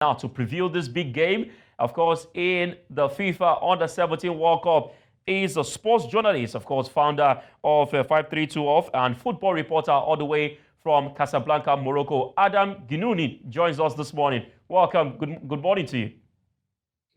Now, to preview this big game, of course, in the FIFA Under-17 World Cup, is a sports journalist, of course, founder of 532 Off and football reporter all the way from Casablanca, Morocco. Adam Guennouni joins us this morning. Welcome. Good morning to you.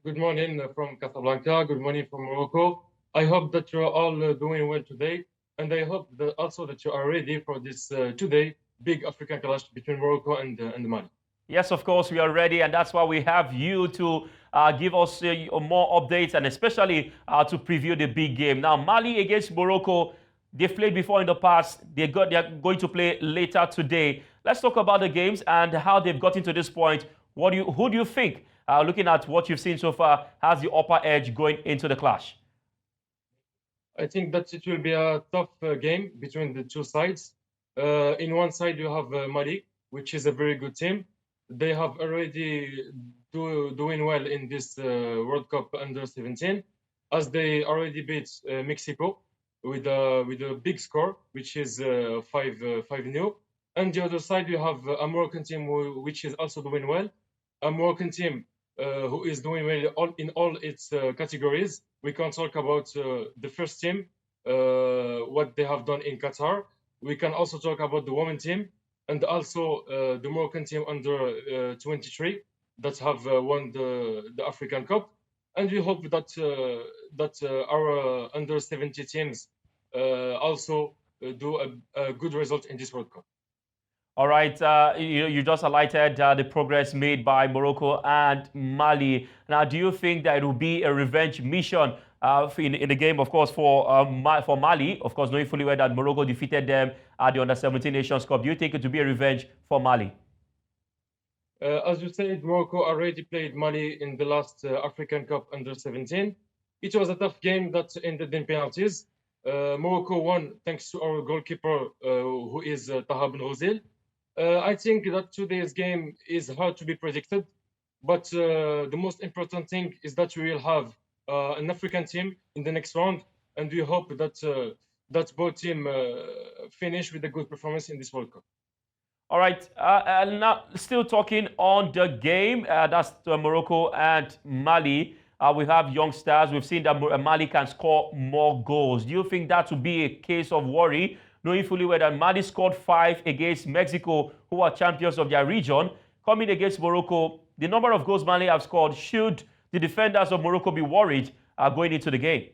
Good morning from Casablanca. Good morning from Morocco. I hope that you're all doing well today, and I hope that also that you are ready for this today big African clash between Morocco and Mali. Yes, of course, we are ready, and that's why we have you to give us more updates and especially to preview the big game. Now, Mali against Morocco, they've played before in the past. They're going to play later today. Let's talk about the games and how they've gotten to this point. Who do you think, looking at what you've seen so far, has the upper edge going into the clash? I think that it will be a tough game between the two sides. In one side, you have Mali, which is a very good team. They have already doing well in this World Cup Under-17, as they already beat Mexico with a big score, which is 5-0. And the other side, you have a Moroccan team which is also doing well. A Moroccan team who is doing well in all its categories. We can talk about the first team, what they have done in Qatar. We can also talk about the women team, and also the Moroccan team under 23 that have won the African Cup. And we hope that our under 70 teams also do a good result in this World Cup. All right, you just highlighted the progress made by Morocco and Mali. Now, do you think that it will be a revenge mission in the game, of course, for Mali, of course, knowing fully well that Morocco defeated them at the Under-17 Nations Cup? Do you think it will be a revenge for Mali? As you said, Morocco already played Mali in the last African Cup Under-17. It was a tough game that ended in penalties. Morocco won thanks to our goalkeeper, who is Taha Ben Ghazil. I think that today's game is hard to be predicted, but the most important thing is that we will have an African team in the next round, and we hope that both teams finish with a good performance in this World Cup. All right, now still talking on the game, that's Morocco and Mali. We have young stars. We've seen that Mali can score more goals. Do you think that would be a case of worry, knowing fully well that Mali scored 5 against Mexico, who are champions of their region? Coming against Morocco, the number of goals Mali have scored, should the defenders of Morocco be worried going into the game?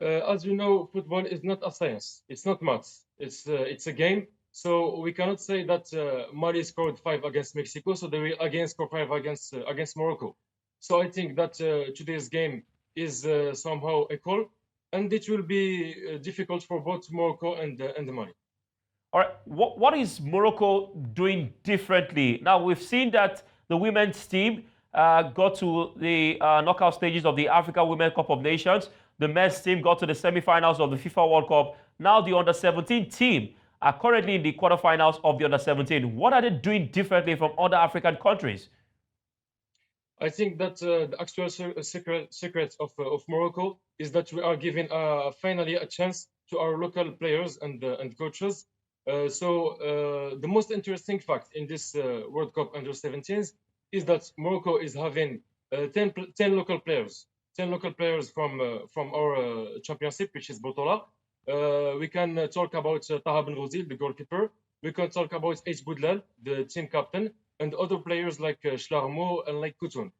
As you know, football is not a science. It's not maths. It's a game. So we cannot say that Mali scored 5 against Mexico, so they will again score 5 against Morocco. So I think that today's game is somehow equal, and it will be difficult for both Morocco and Mali. All right, what is Morocco doing differently? Now, we've seen that the women's team got to the knockout stages of the Africa Women's Cup of Nations. The men's team got to the semi-finals of the FIFA World Cup. Now the Under-17 team are currently in the quarterfinals of the Under-17. What are they doing differently from other African countries? I think that the actual secret of Morocco is that we are giving finally a chance to our local players and coaches. So the most interesting fact in this World Cup Under-17s is that Morocco is having 10 local players. 10 local players from our championship, which is Botola. We can talk about Taha Ben Ghazil, the goalkeeper. We can talk about H. Boudlal, the team captain, and other players like Schlarmo and like Kutun.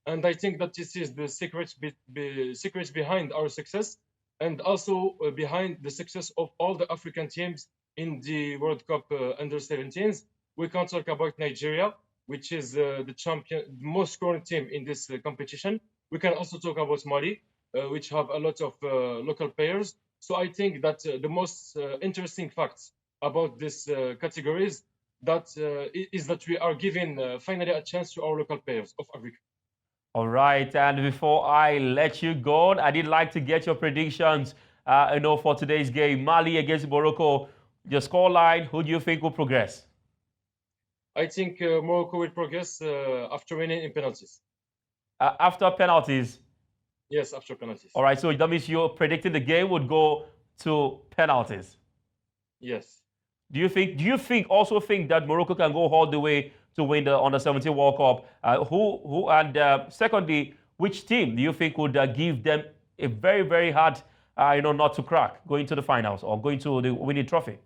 And I think that this is the secret behind our success, and also behind the success of all the African teams in the World Cup Under-17s. We can talk about Nigeria, which is the most scoring team in this competition. We can also talk about Mali, which have a lot of local players. So I think that the most interesting facts about this categories is that we are giving finally a chance to our local players of Africa. All right, and before I let you go, I did like to get your predictions, for today's game, Mali against Morocco. Your scoreline, who do you think will progress? I think Morocco will progress after winning in penalties. After penalties? Yes, after penalties. All right, so that means you're predicting the game would go to penalties? Yes. Do you also think that Morocco can go all the way to win the Under-17 World Cup. Secondly, which team do you think would give them a very, very hard, not to crack going to the finals or going to the winning trophy?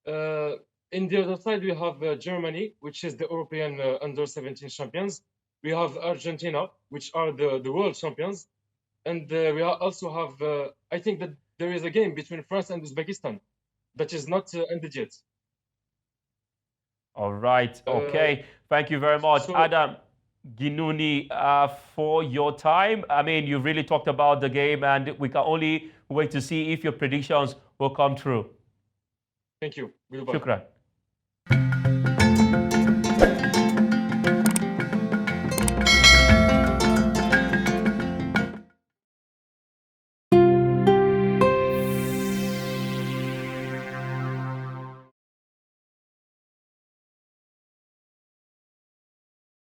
In the other side, we have Germany, which is the European Under-17 champions. We have Argentina, which are the world champions. And we also have, I think that there is a game between France and Uzbekistan that is not ended yet. All right. Okay. Thank you very much, so- Adam Guennouni, for your time. I mean, you've really talked about the game, and we can only wait to see if your predictions will come true. Thank you. Goodbye. Shukran.